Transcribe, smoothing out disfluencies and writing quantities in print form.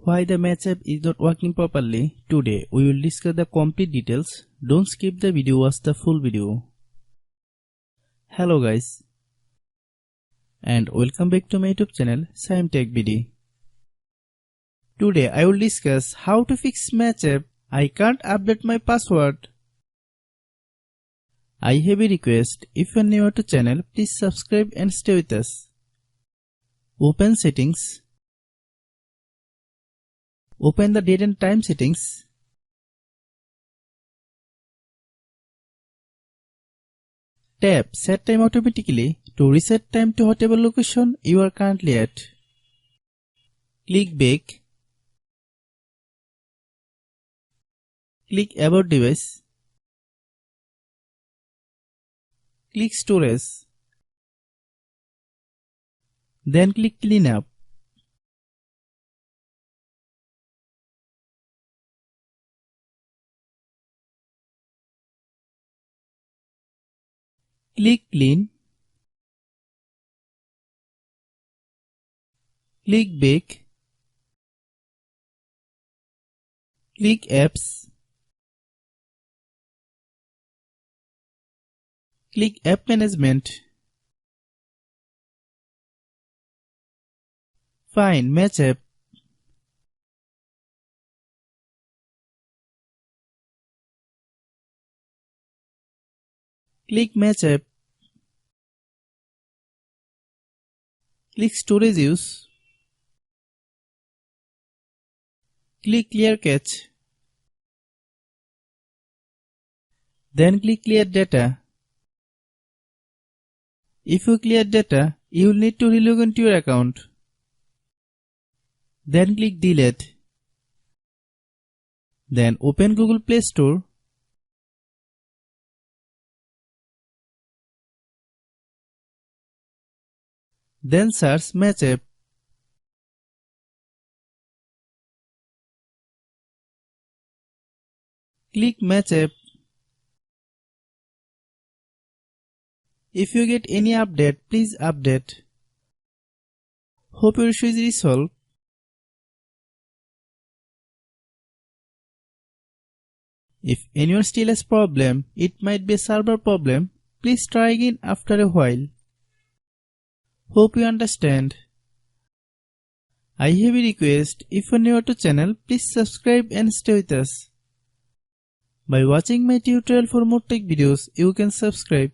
Why the match app is not working properly? Today we will discuss the complete details. Don't skip the video, watch the full video. Hello guys, and welcome back to my YouTube channel Shaem Tech BD. Today I will discuss how to fix match app. I can't update my password. I have a request. If you are new to channel, please subscribe and stay with us. Open settings. Open the date and time settings. Tap Set Time Automatically to reset time to whatever location you are currently at. Click Back. Click About Device. Click Storage. Then click Clean Up. Click Clean. Click Back. Click Apps. Click App Management. Find Match App. Click Match App. Click Storage Use. Click Clear Cache. Then click Clear Data. If you clear data, you will need to relog into your account. Then click Delete. Then open Google Play Store. Then search Match App. Click Match App. If you get any update, please update. Hope your issue is resolved. If anyone still has problem, it might be a server problem. Please try again after a while. Hope you understand. I have a request. If you are new to channel, please subscribe and stay with us. By watching my tutorial for more tech videos, you can subscribe.